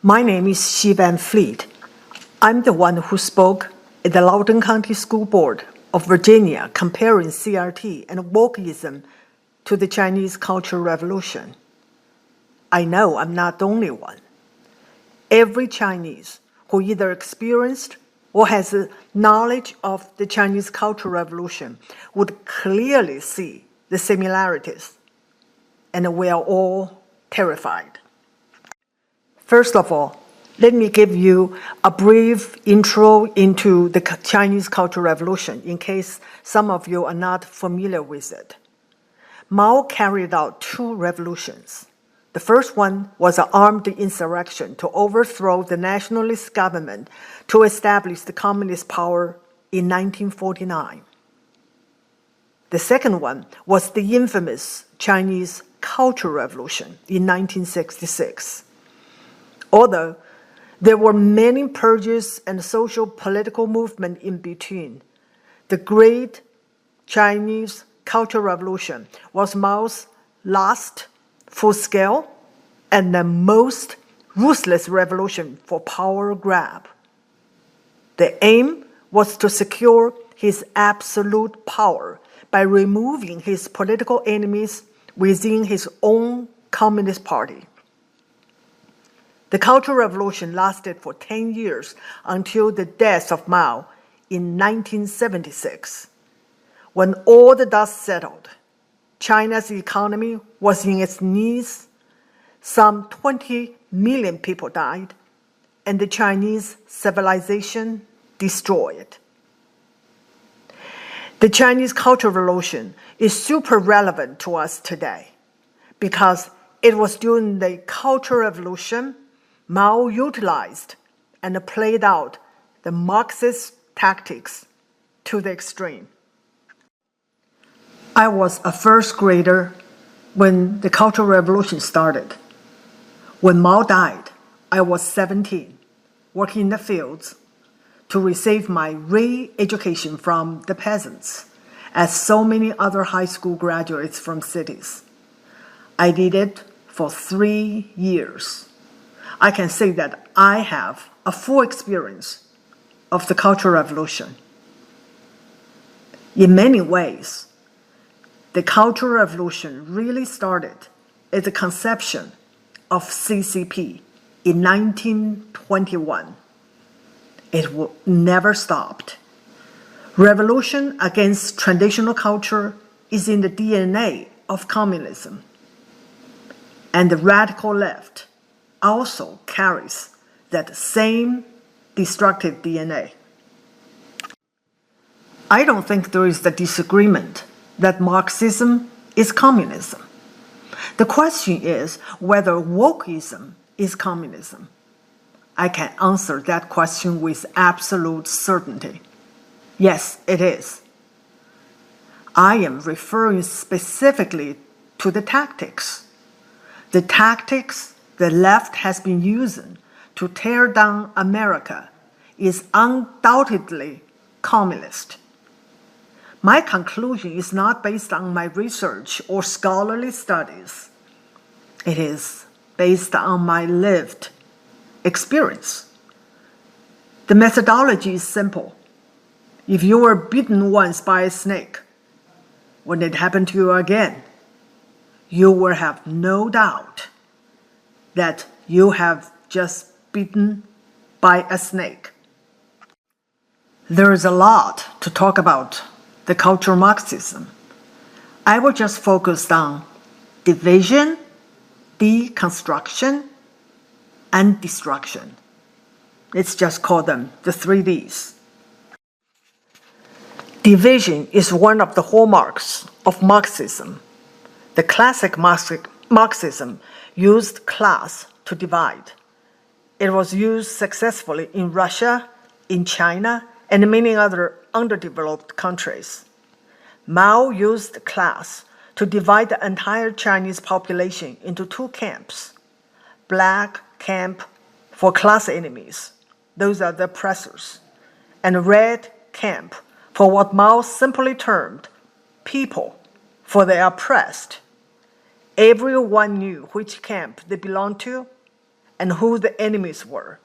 My name is Xi Van Fleet. I'm the one who spoke at the Loudoun County School Board of Virginia comparing CRT and Wokeism to the Chinese Cultural Revolution. I know I'm not the only one. Every Chinese who either experienced or has a knowledge of the Chinese Cultural Revolution would clearly see the similarities, and we are all terrified. First of all, let me give you a brief intro into the Chinese Cultural Revolution in case some of you are not familiar with it. Mao carried out two revolutions. The first one was an armed insurrection to overthrow the nationalist government to establish the communist power in 1949. The second one was the infamous Chinese Cultural Revolution in 1966. Although there were many purges and social political movements in between, the Great Chinese Cultural Revolution was Mao's last full-scale and the most ruthless revolution for power grab. The aim was to secure his absolute power by removing his political enemies within his own Communist Party. The Cultural Revolution lasted for 10 years until the death of Mao in 1976. When all the dust settled, China's economy was in its knees, some 20 million people died, and the Chinese civilization destroyed. The Chinese Cultural Revolution is super relevant to us today because it was during the Cultural Revolution Mao utilized and played out the Marxist tactics to the extreme. I was a first grader when the Cultural Revolution started. When Mao died, I was 17, working in the fields to receive my re-education from the peasants, as so many other high school graduates from cities. I did it for 3 years. I can say that I have a full experience of the Cultural Revolution. In many ways, the Cultural Revolution really started at the conception of CCP in 1921. It never stopped. Revolution against traditional culture is in the DNA of communism. And the radical left also carries that same destructive DNA. I don't think there is a disagreement that Marxism is communism. The question is whether Wokeism is communism. I can answer that question with absolute certainty. Yes, it is. I am referring specifically to the tactics. The tactics the left has been using to tear down America is undoubtedly communist. My conclusion is not based on my research or scholarly studies. It is based on my lived experience. The methodology is simple. If you were bitten once by a snake, when it happened to you again, you will have no doubt that you have just bitten by a snake. There is a lot to talk about the cultural Marxism. I will just focus on division, deconstruction, and destruction. Let's just call them the 3 Ds. Division is one of the hallmarks of Marxism. The classic Marxism used class to divide. It was used successfully in Russia, in China, and many other underdeveloped countries. Mao used class to divide the entire Chinese population into 2 camps. Black camp for class enemies, those are the oppressors, and red camp for what Mao simply termed people, for the oppressed. Everyone knew which camp they belonged to, and who the enemies were.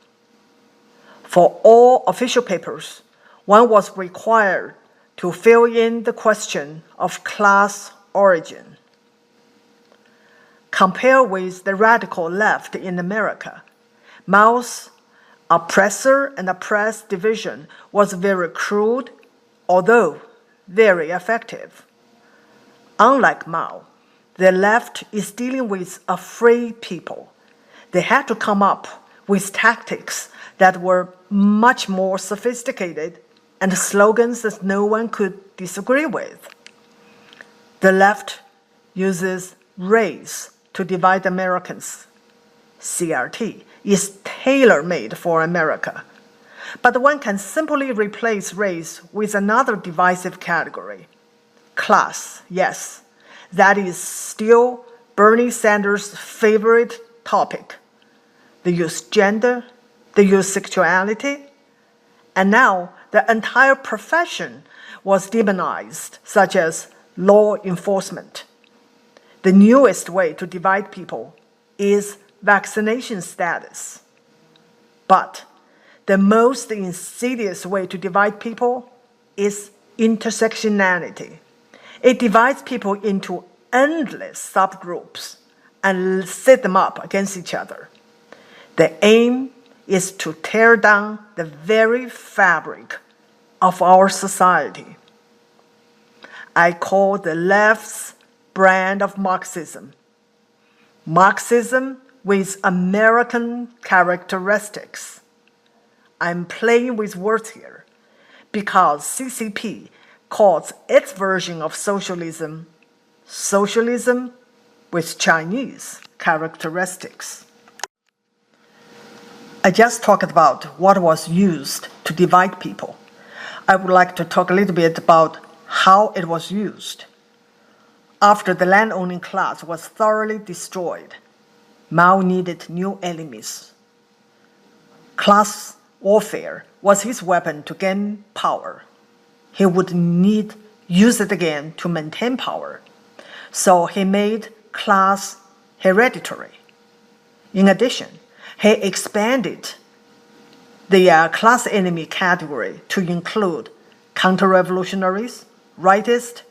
For all official papers, one was required to fill in the question of class origin. Compare with the radical left in America, Mao's oppressor and oppressed division was very crude, although very effective. Unlike Mao, the left is dealing with a free people. They had to come up with tactics that were much more sophisticated and slogans that no one could disagree with. The left uses race to divide Americans. CRT is tailor-made for America. But one can simply replace race with another divisive category. Class, yes, that is still Bernie Sanders' favorite topic. They use gender, they use sexuality, and now the entire profession was demonized, such as law enforcement. The newest way to divide people is vaccination status. But the most insidious way to divide people is intersectionality. It divides people into endless subgroups and set them up against each other. The aim is to tear down the very fabric of our society. I call the left's brand of Marxism with American characteristics. I'm playing with words here because CCP calls its version of socialism socialism with Chinese characteristics. I just talked about what was used to divide people. I would like to talk a little bit about how it was used. After the land-owning class was thoroughly destroyed, Mao needed new enemies. Class warfare was his weapon to gain power. He would need use it again to maintain power. So he made class hereditary. In addition, he expanded the class enemy category to include counter-revolutionaries, rightists,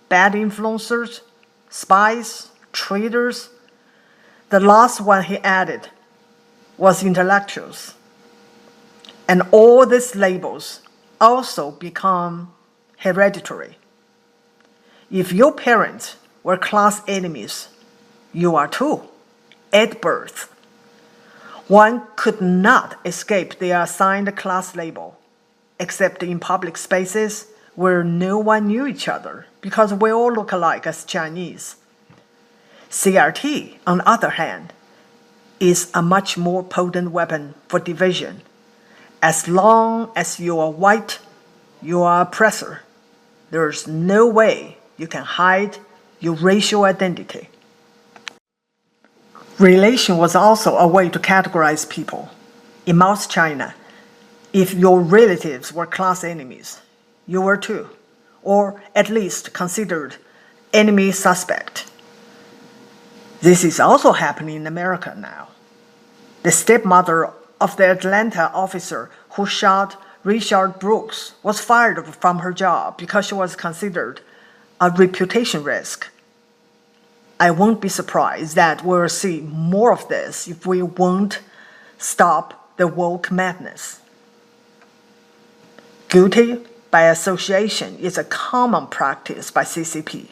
bad influencers, spies, traitors. The last one he added was intellectuals. And all these labels also become hereditary. If your parents were class enemies, you are too, at birth. One could not escape the assigned class label, except in public spaces where no one knew each other because we all look alike as Chinese. CRT, on the other hand, is a much more potent weapon for division. As long as you are white, you are oppressor. There's no way you can hide your racial identity. Relation was also a way to categorize people. In Mao's China, if your relatives were class enemies, you were too, or at least considered enemy suspect. This is also happening in America now. The stepmother of the Atlanta officer who shot Richard Brooks was fired from her job because she was considered a reputation risk. I won't be surprised that we'll see more of this if we won't stop the woke madness. Guilty by association is a common practice by CCP.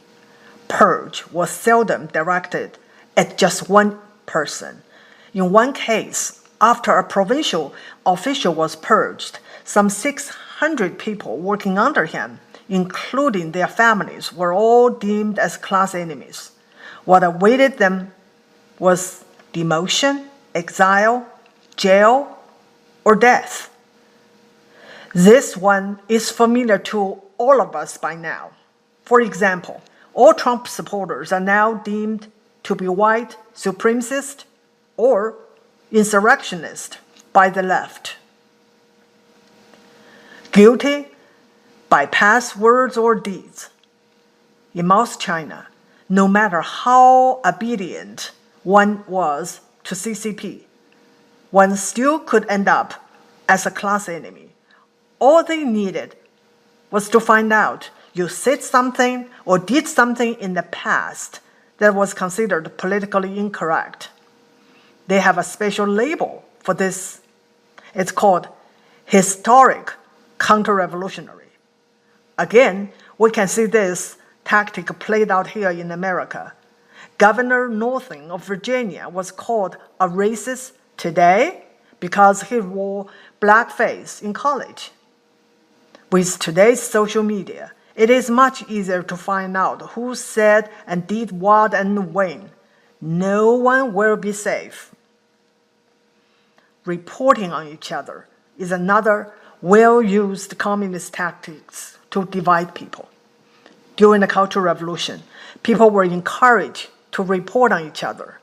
Purge was seldom directed at just one person. In one case, after a provincial official was purged, some 600 people working under him, including their families, were all deemed as class enemies. What awaited them was demotion, exile, jail, or death. This one is familiar to all of us by now. For example, all Trump supporters are now deemed to be white supremacist or insurrectionist by the left. Guilty by past words or deeds. In Mao's China, no matter how obedient one was to CCP, one still could end up as a class enemy. All they needed was to find out you said something or did something in the past that was considered politically incorrect. They have a special label for this. It's called historic counter-revolutionary. Again, we can see this tactic played out here in America. Governor Northam of Virginia was called a racist today because he wore blackface in college. With today's social media, it is much easier to find out who said and did what and when. No one will be safe. Reporting on each other is another well-used communist tactics to divide people. During the Cultural Revolution, people were encouraged to report on each other.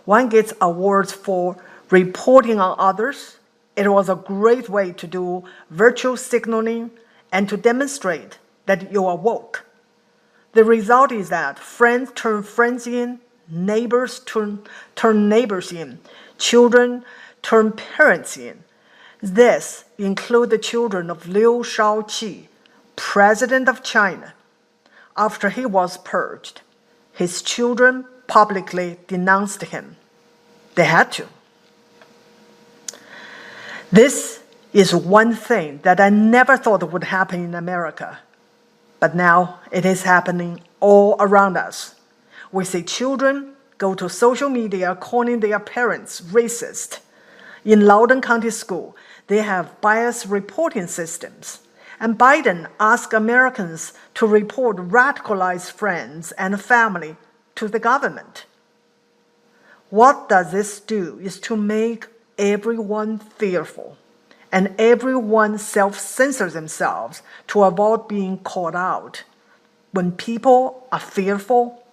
One gets awards for reporting on others. It was a great way to do virtual signaling and to demonstrate that you are woke. The result is that friends turn friends in, neighbors turn neighbors in, children turn parents in. This includes the children of Liu Shaoqi, president of China. After he was purged, his children publicly denounced him. They had to. This is one thing that I never thought would happen in America, but now it is happening all around us. We see children go to social media calling their parents racist. In Loudoun County School, they have bias reporting systems, and Biden asked Americans to report radicalized friends and family to the government. What does this do is to make everyone fearful, and everyone self-censors themselves to avoid being called out. When people are fearful,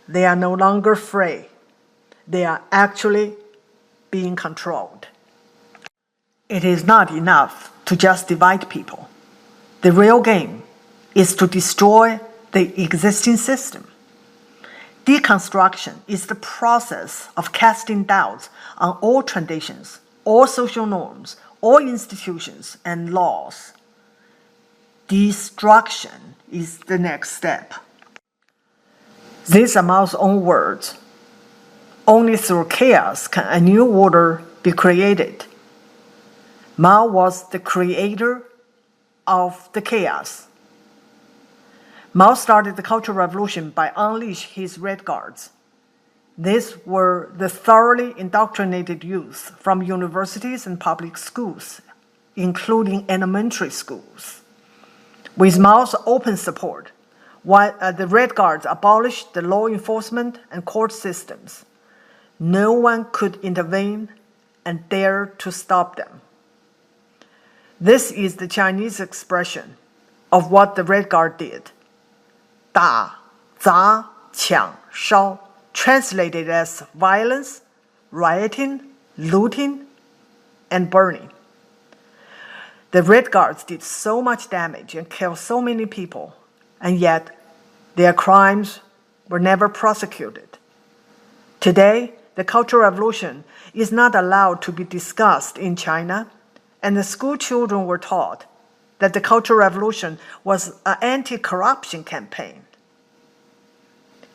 they are no longer free. They are actually being controlled. It is not enough to just divide people. The real game is to destroy the existing system. Deconstruction is the process of casting doubts on all traditions, all social norms, all institutions and laws. Destruction is the next step. These are Mao's own words. Only through chaos can a new order be created. Mao was the creator of the chaos. Mao started the Cultural Revolution by unleashing his Red Guards. These were the thoroughly indoctrinated youth from universities and public schools, including elementary schools. With Mao's open support, the Red Guards abolished the law enforcement and court systems. No one could intervene and dare to stop them. This is the Chinese expression of what the Red Guard did. 打,砸,抢,烧, translated as violence, rioting, looting, and burning. The Red Guards did so much damage and killed so many people, and yet their crimes were never prosecuted. Today, the Cultural Revolution is not allowed to be discussed in China, and the school children were taught that the Cultural Revolution was an anti-corruption campaign.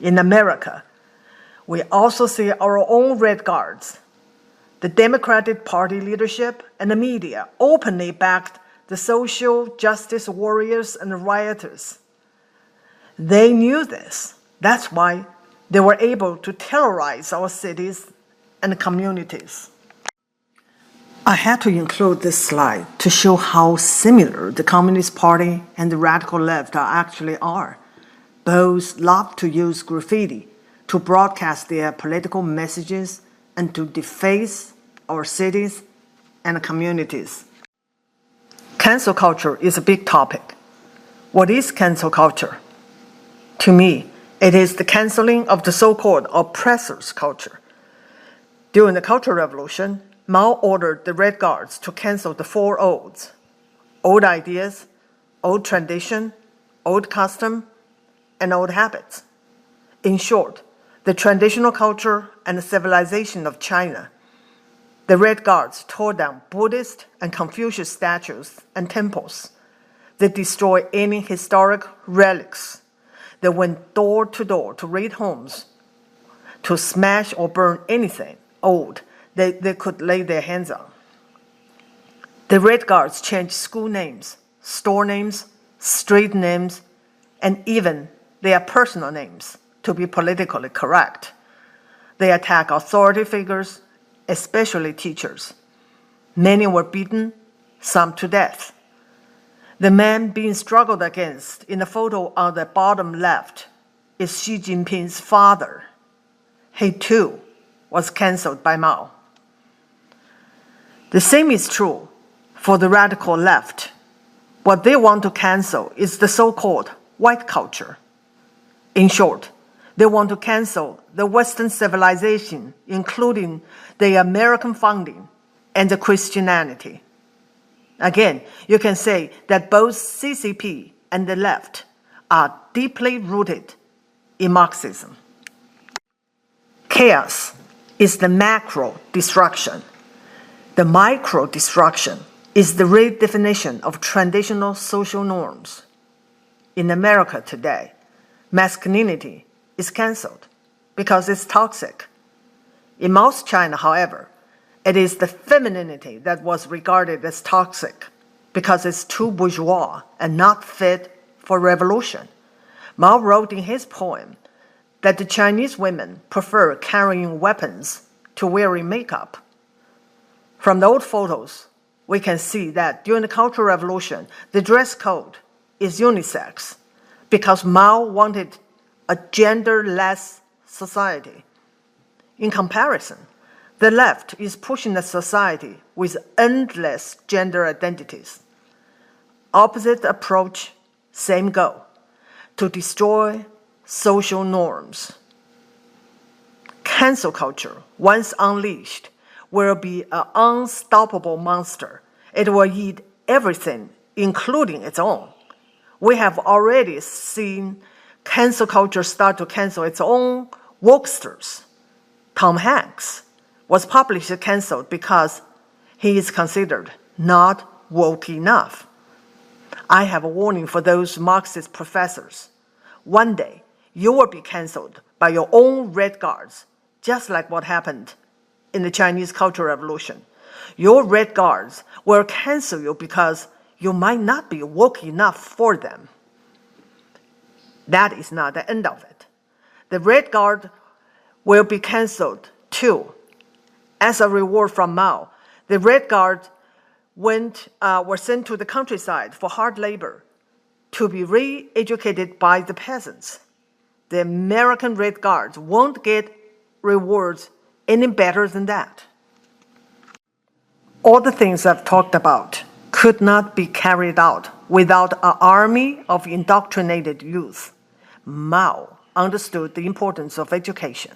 In America, we also see our own Red Guards. The Democratic Party leadership and the media openly backed the social justice warriors and rioters. They knew this. That's why they were able to terrorize our cities and communities. I had to include this slide to show how similar the Communist Party and the radical left actually are. Both love to use graffiti to broadcast their political messages and to deface our cities and communities. Cancel culture is a big topic. What is cancel culture? To me, it is the canceling of the so-called oppressors' culture. During the Cultural Revolution, Mao ordered the Red Guards to cancel the four olds: old ideas, old tradition, old custom, and old habits. In short, the traditional culture and the civilization of China. The Red Guards tore down Buddhist and Confucius statues and temples. They destroyed any historic relics. They went door to door to raid homes, to smash or burn anything old they could lay their hands on. The Red Guards changed school names, store names, street names, and even their personal names to be politically correct. They attack authority figures, especially teachers. Many were beaten, some to death. The man being struggled against in the photo on the bottom left is Xi Jinping's father. He too was cancelled by Mao. The same is true for the radical left. What they want to cancel is the so-called white culture. In short, they want to cancel the Western civilization, including the American founding and the Christianity. Again, you can say that both CCP and the left are deeply rooted in Marxism. Chaos is the macro destruction. The micro destruction is the redefinition of traditional social norms. In America today, masculinity is cancelled because it's toxic. In Mao's China, however, it is the femininity that was regarded as toxic because it's too bourgeois and not fit for revolution. Mao wrote in his poem that the Chinese women prefer carrying weapons to wearing makeup. From the old photos, we can see that during the Cultural Revolution, the dress code is unisex because Mao wanted a genderless society. In comparison, the left is pushing a society with endless gender identities. Opposite approach, same goal: to destroy social norms. Cancel culture, once unleashed, will be an unstoppable monster. It will eat everything, including its own. We have already seen cancel culture start to cancel its own wokesters. Tom Hanks was publicly canceled because he is considered not woke enough. I have a warning for those Marxist professors. One day, you will be canceled by your own Red Guards, just like what happened in the Chinese Cultural Revolution. Your Red Guards will cancel you because you might not be woke enough for them. That is not the end of it. The Red Guard will be canceled too. As a reward from Mao, the Red Guard were sent to the countryside for hard labor to be re-educated by the peasants. The American Red Guards won't get rewards any better than that. All the things I've talked about could not be carried out without an army of indoctrinated youth. Mao understood the importance of education.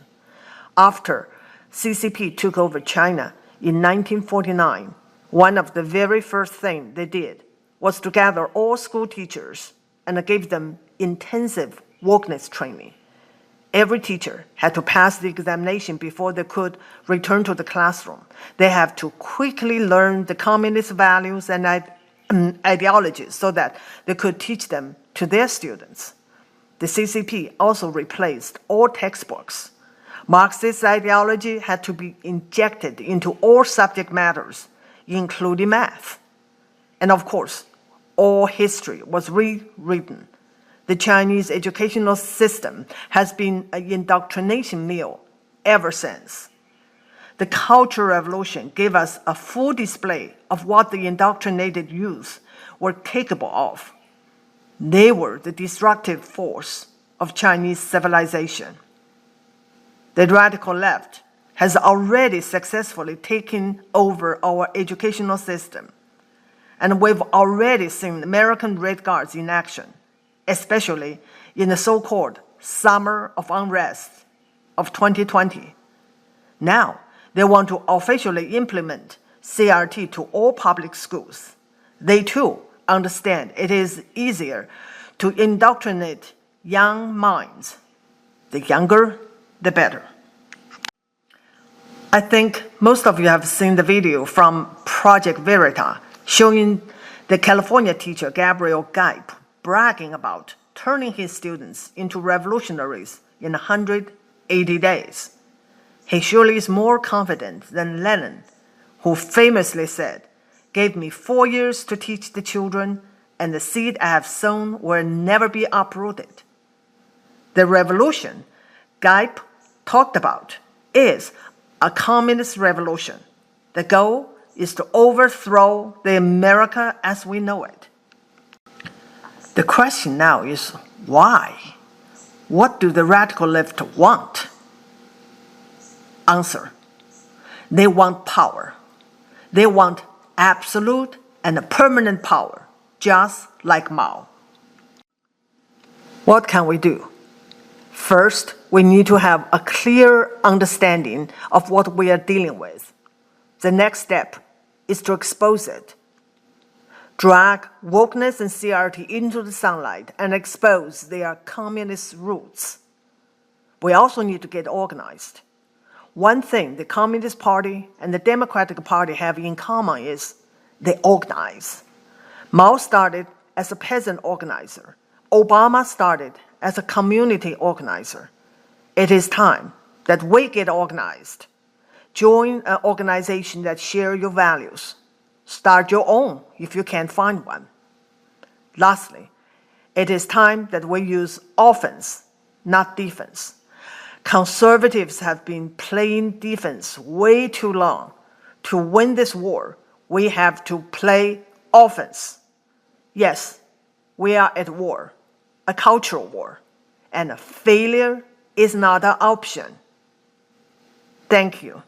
After CCP took over China in 1949, one of the very first things they did was to gather all school teachers and give them intensive wokeness training. Every teacher had to pass the examination before they could return to the classroom. They have to quickly learn the communist values and ideologies so that they could teach them to their students. The CCP also replaced all textbooks. Marxist ideology had to be injected into all subject matters, including math. And of course, all history was rewritten. The Chinese educational system has been an indoctrination mill ever since. The Cultural Revolution gave us a full display of what the indoctrinated youth were capable of. They were the destructive force of Chinese civilization. The radical left has already successfully taken over our educational system, and we've already seen American Red Guards in action, especially in the so-called Summer of Unrest of 2020. Now, they want to officially implement CRT to all public schools. They too understand it is easier to indoctrinate young minds. The younger, the better. I think most of you have seen the video from Project Veritas showing the California teacher Gabriel Geip bragging about turning his students into revolutionaries in 180 days. He surely is more confident than Lenin, who famously said, "Gave me 4 years to teach the children, and the seed I have sown will never be uprooted." The revolution Geip talked about is a communist revolution. The goal is to overthrow the America as we know it. The question now is why? What do the radical left want? Answer: they want power. They want absolute and permanent power, just like Mao. What can we do? First, we need to have a clear understanding of what we are dealing with. The next step is to expose it. Drag wokeness and CRT into the sunlight and expose their communist roots. We also need to get organized. One thing the Communist Party and the Democratic Party have in common is they organize. Mao started as a peasant organizer. Obama started as a community organizer. It is time that we get organized. Join an organization that shares your values. Start your own if you can't find one. Lastly, it is time that we use offense, not defense. Conservatives have been playing defense way too long. To win this war, we have to play offense. Yes, we are at war, a cultural war, and failure is not an option. Thank you.